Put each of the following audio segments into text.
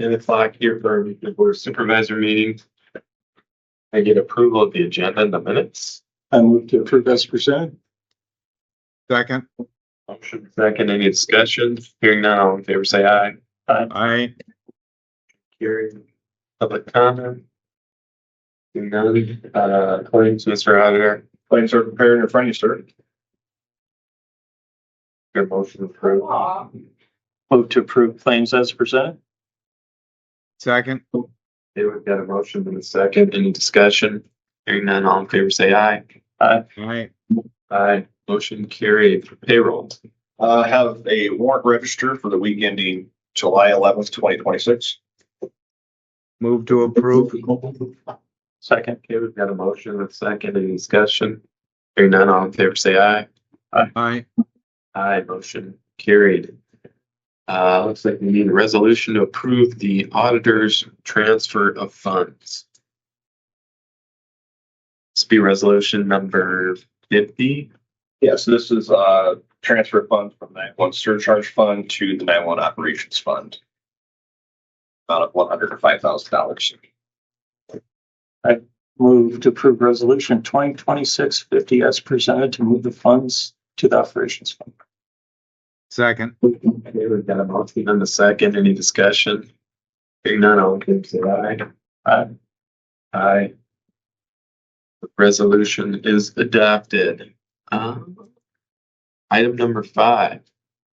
10 o'clock here for the Board of Supervisor meeting. I get approval of the agenda and the minutes. I move to approve as presented. Second. Motion second, any discussion? Hearing none, all in favor say aye. Aye. Hearing public comment. Hearing none, claims, Mr. Auditor. Claims are prepared in front of you, sir. Your motion approved. Move to approve claims as presented. Second. Okay, we've got a motion and a second. Any discussion? Hearing none, all in favor say aye. Aye. Aye. Motion carried. Payroll. Have a warrant register for the week ending July 11th, 2026. Move to approve. Second. Okay, we've got a motion and a second. Any discussion? Hearing none, all in favor say aye. Aye. Aye. Motion carried. Looks like we need a resolution to approve the auditor's transfer of funds. This be resolution number 50. Yes, this is transfer funds from 911 surcharge fund to the 911 operations fund. Amount of $105,000. Move to approve resolution 2026-50 as presented to move the funds to the operations fund. Second. Okay, we've got a motion and a second. Any discussion? Hearing none, all in favor say aye. Aye. The resolution is adopted. Item number 5,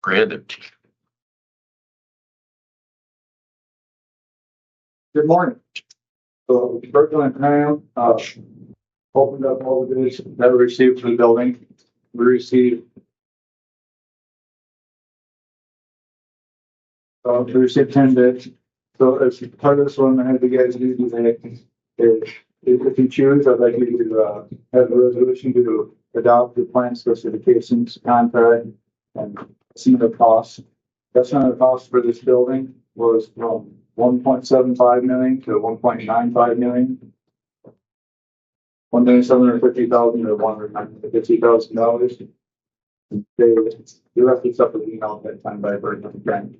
Brandon. Good morning. So, Berkeley and Pam, opened up all the bids that we received for the building. We received 10 bids. So as part of this one, I had the guys do today. If you choose, I'd like you to have a resolution to adopt the plan specifications, contract, and estimate of costs. Estimate of costs for this building was from $1.75 million to $1.95 million. $1,750,000 to $150,000. The rest of stuff was emailed that time by Berkeley again.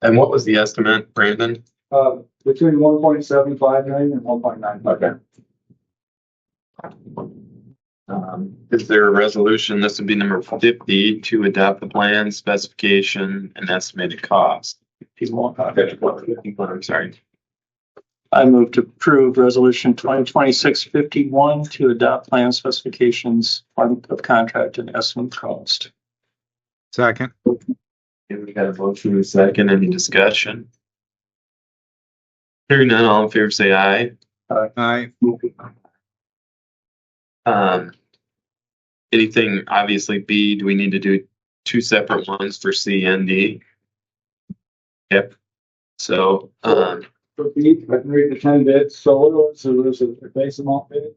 And what was the estimate, Brandon? Between 1.75 million and 1.95 million. Is there a resolution? This would be number 50 to adopt the plan specification and estimated cost. 51, I'm sorry. I move to approve resolution 2026-51 to adopt plan specifications of contract and estimate cost. Second. Okay, we got a motion and a second. Any discussion? Hearing none, all in favor say aye. Aye. Anything, obviously B, do we need to do 2 separate ones for C and D? Yep. So, For B, I can read the 10 bids. So there's a base amount bid,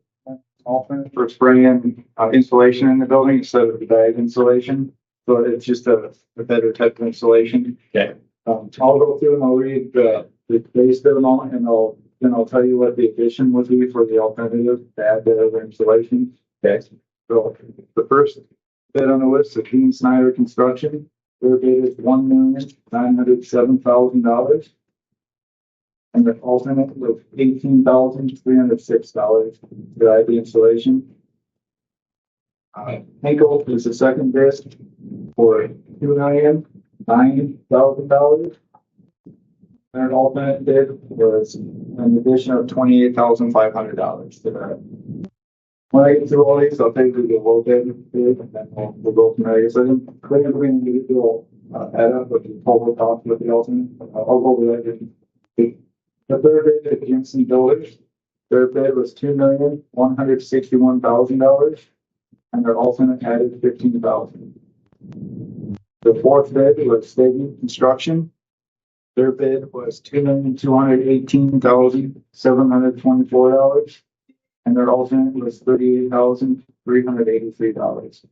alternate for spraying insulation in the building instead of the bag insulation. So it's just a better type of insulation. Okay. I'll go through and I'll read the base bid amount and I'll tell you what the addition would be for the alternative to add the other insulation. Okay. So the first bid on the list is Dean Snyder Construction. Their bid is $1,907,000. And the alternate was $18,306 to add the insulation. Hinkle is the second bid for $2,009,000. Their alternate bid was an addition of $28,500 to that. When I get through all these, I'll take the low bid and then we'll go from there. So then we're going to do add up with the total cost with the alternate. I'll go over that. The third bid is Jensen Builders. Their bid was $2,161,000, and their alternate added $15,000. The fourth bid was Stadium Construction. Their bid was $2,218,724, and their alternate was $38,383.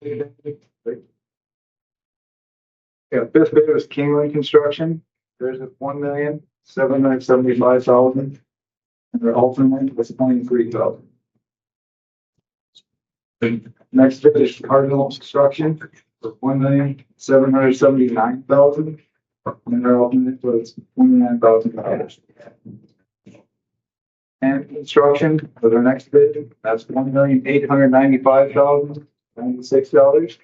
Yeah, fifth bid was Kingland Construction. There's a $1,775,000, and their alternate was $23,000. Next bid is Cardinal Construction. for $1,779,000. And their alternate was $29,000. And construction for their next bid, that's $1,895,096.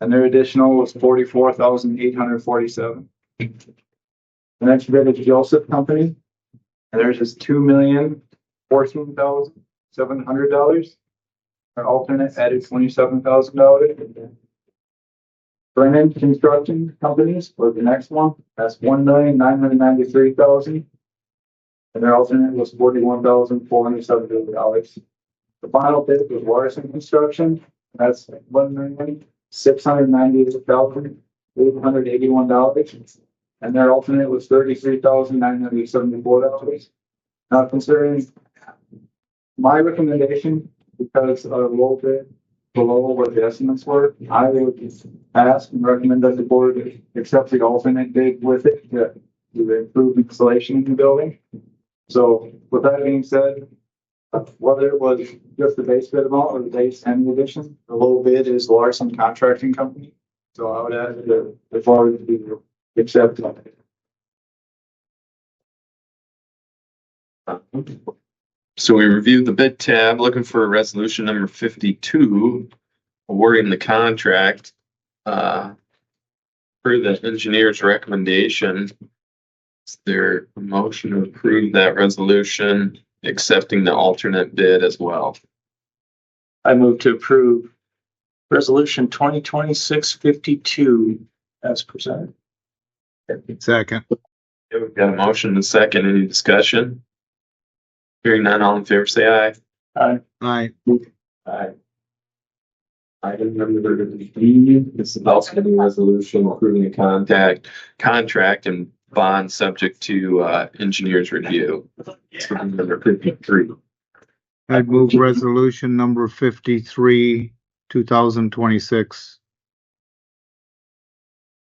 And their additional was $44,847. The next bid is Joseph Company, and theirs is $2,014,700. Our alternate added $27,000. Brennan Construction Companies was the next one. That's $1,993,000. And their alternate was $41,470. The final bid was Larson Construction. That's $1,698,881. And their alternate was $33,974. Now, considering my recommendation, because of a little bit below what the estimates were, I would ask and recommend that the board accept the alternate bid with it to improve installation in the building. So with that being said, whether it was just the base bid amount or the base and the addition, the low bid is Larson Contracting Company. So I would ask the board to be accepted. So we reviewed the bid tab, looking for resolution number 52, awarding the contract per the engineer's recommendation. Is there a motion to approve that resolution, accepting the alternate bid as well? I move to approve resolution 2026-52 as presented. Second. Okay, we've got a motion and a second. Any discussion? Hearing none, all in favor say aye. Aye. Aye. Aye. Item number D, this is also a resolution approving a contract and bond subject to engineer's review. It's for number 53. I'd move resolution number 53, 2026.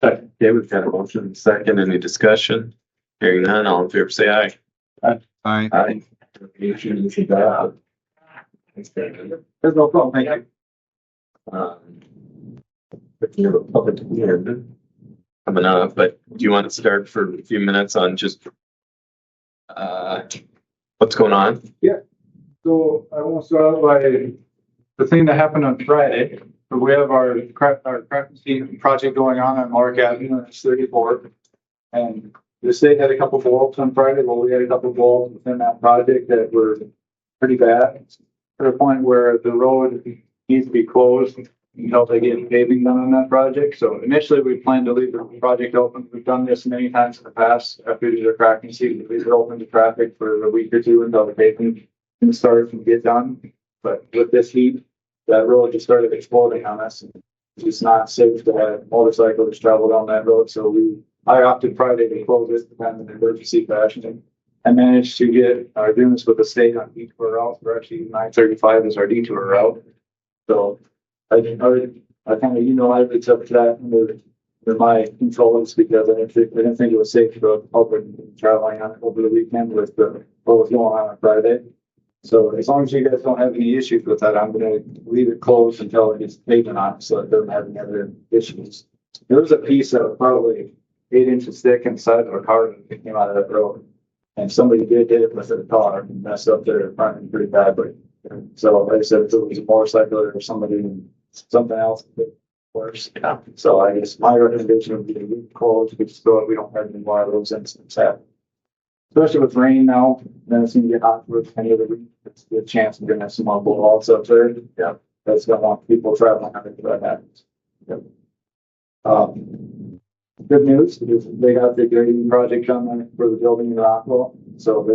Okay, we've got a motion and a second. Any discussion? Hearing none, all in favor say aye. Aye. Aye. Motion is adopted. There's no problem. Thank you. But you have a public hearing coming up, but do you want to start for a few minutes on just what's going on? So I want to start out by the thing that happened on Friday. So we have our craft project going on Mark Avenue, and it's 34. And the state had a couple blowups on Friday. Well, we had a couple blowups within that project that were pretty bad, to the point where the road needs to be closed until they get paving done on that project. So initially we planned to leave the project open. We've done this many times in the past. After we did a cracking seat, we leave it open to traffic for a week or two until the paving can start and get done. But with this heat, that road just started exploding on us. It's just not safe to have motorcyclists travel down that road. So I opted Friday to close it in an emergency fashion. I managed to get our agreements with the state on detour routes. We're actually 935 is our detour route. So I kind of, I accepted that under my controls because I didn't think it was safe for the public traveling on it over the weekend with what was going on Friday. So as long as you guys don't have any issues with that, I'm going to leave it closed until it gets paved on so it doesn't have any other issues. There was a piece of probably 8 inches thick inside of a car that came out of that road. And somebody did it with their car and messed up their front end pretty badly. So like I said, if it was a motorcycle or something else, worse. Yeah. So I guess my recommendation would be to leave it closed so we don't have any more of those incidents happen. Especially with rain now, then it's going to get hot for the end of the week. It's a good chance we're going to have some more blowouts up there. Yeah, that's going to want people traveling on it if that happens. Yep. Good news is they got the grading project done there for the building in Rockwell. So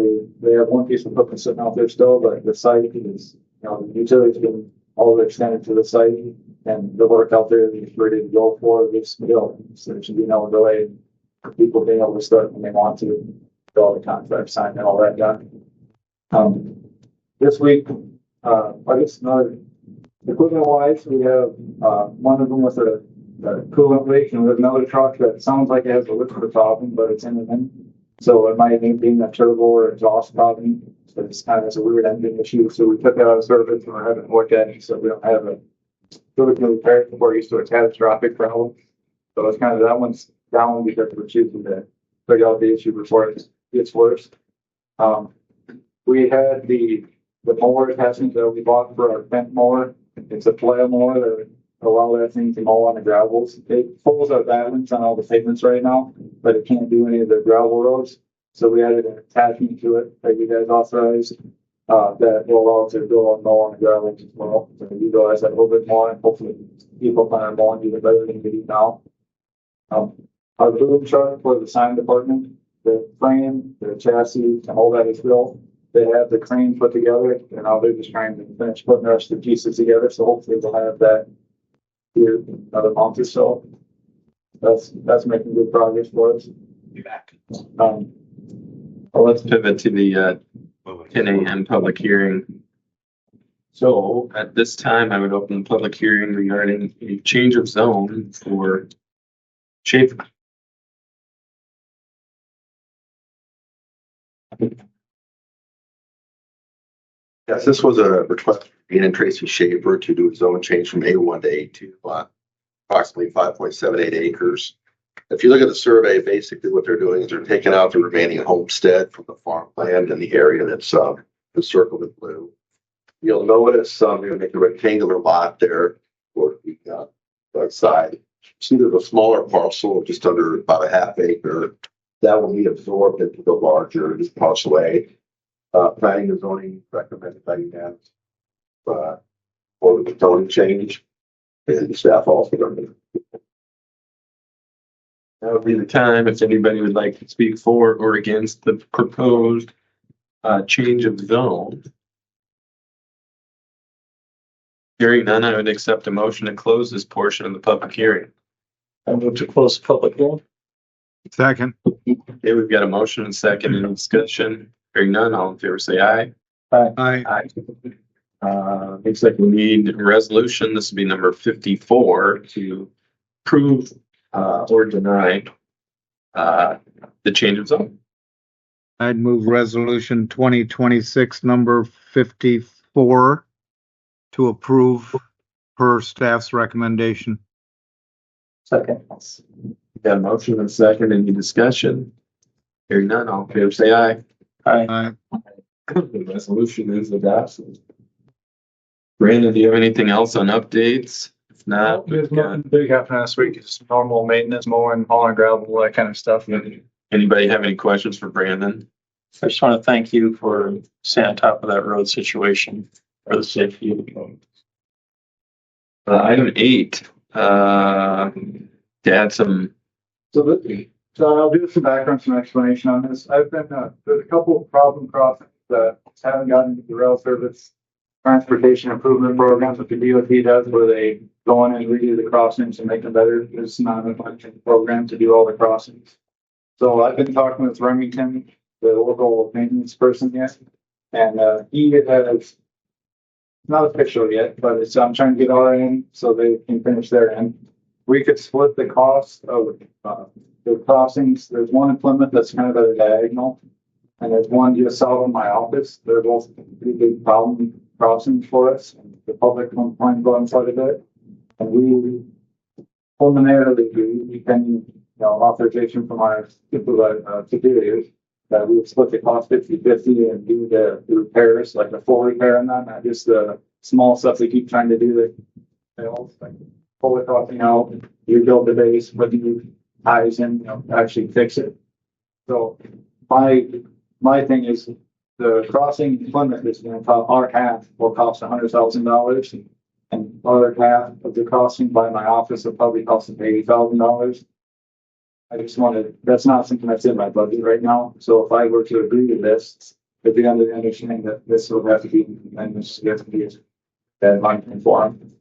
they have one piece of equipment sitting out there still, but the site is, the utilities been all extended to the site, and the work out there is ready to go for this building. So there should be no delay for people being able to start when they want to. All the contracts signed and all that done. This week, I guess another equipment wise, we have one of them with a coolant leak, and we have another truck that sounds like it has a liquid problem, but it's in the engine. So it might be a turbo or exhaust problem. So it's kind of a weird engine issue. So we took that out of service and we're having to look at it so we don't have Silicon repair before used to a catastrophic problem. So it's kind of, that one's down because we're choosing to figure out the issue before it gets worse. We had the mower attachment that we bought for our fence mower. It's a flail mower that allow that thing to mow on the gravels. It pulls our balance on all the pavements right now, but it can't do any of the gravel roads. So we added an attachment to it that you guys authorized, that will allow it to go and mow on the gravels as well. So we utilize that a little bit more and hopefully people plan on mowing even better than we do now. Our boom truck for the sign department, the frame, the chassis, and all that is built. They have the crane put together, and now they're just trying to finish putting the rest of the pieces together. So hopefully they'll have that here another month or so. That's making good progress for us. Be back. Well, let's pivot to the 10 a.m. public hearing. So at this time, I would open the public hearing regarding a change of zone for Schaefer. Yes, this was a request from Ian and Tracy Schaefer to do a zone change from A1 to A2, approximately 5.78 acres. If you look at the survey, basically what they're doing is they're taking out the remaining homestead from the farmland in the area that's encircled in blue. You'll notice they're going to make a rectangular lot there for the right side. See, there's a smaller parcel, just under about a half acre, that will be absorbed into the larger parcel A. Planning and zoning recommended by unanimous for the zoning change, and staff also recommended. That would be the time if anybody would like to speak for or against the proposed change of zone. Hearing none, I would accept a motion to close this portion of the public hearing. I move to close the public hearing. Second. Okay, we've got a motion and second. Any discussion? Hearing none, all in favor say aye. Aye. Looks like we need a resolution. This will be number 54 to approve or deny the change of zone. I'd move resolution 2026 number 54 to approve per staff's recommendation. Second. We've got a motion and second. Any discussion? Hearing none, all in favor say aye. Aye. Aye. The resolution is adopted. Brandon, do you have anything else on updates? If not, There's nothing big happening this week. It's normal maintenance, mowing, hauling gravel, that kind of stuff. anybody have any questions for Brandon? I just want to thank you for staying on top of that road situation for the safety of the road. Item 8, to add some. So I'll do some background, some explanation on this. I've been, there's a couple of problem crossings that haven't gotten into the rail service transportation improvement programs that the DOT does, where they go in and redo the crossings and make them better. There's not a budget program to do all the crossings. So I've been talking with Remington, the local maintenance person yet, and he has not official yet, but it's, I'm trying to get our end so they can finish their end. We could split the cost of the crossings. There's one in Plymouth that's kind of at a diagonal, and there's one just south of my office. They're both pretty big problem crossings for us. And the public complains about quite a bit, and we preliminarily do, pending authorization from our superiors, that we would split the cost 50-50 and do the repairs, like the full repair on that, not just the small stuff they keep trying to do that fails, like pull the crossing out, rebuild the base, put new ties in, actually fix it. So my thing is the crossing in Plymouth is going to cost, our half will cost $100,000, and our half of the crossing by my office will probably cost $80,000. I just wanted, that's not something that's in my budget right now. So if I were to agree to this, it'd be under the understanding that this will have to be, and this has to be that money for them.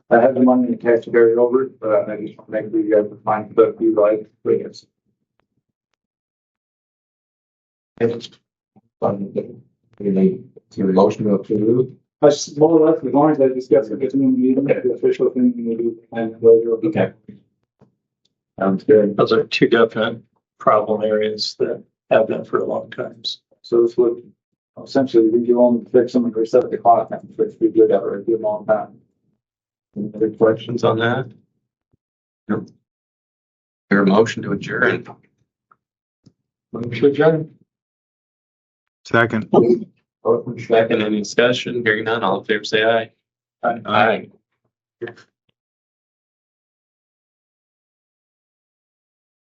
I have the money in the cash to carry over, but I just want to make sure you guys can find the few right things. Your motion to approve. That's more or less, as long as I discuss it, it's in the meeting, the official thing we do, and later. Okay. Sounds good. Those are two definite problem areas that have been for a long time. So this would essentially redo them, fix them, and reset the clock, and fix we did that for a good long time. Any other questions on that? No. There a motion to adjourn? Motion to adjourn. Second. Second, any discussion? Hearing none, all in favor say aye. Aye. Aye.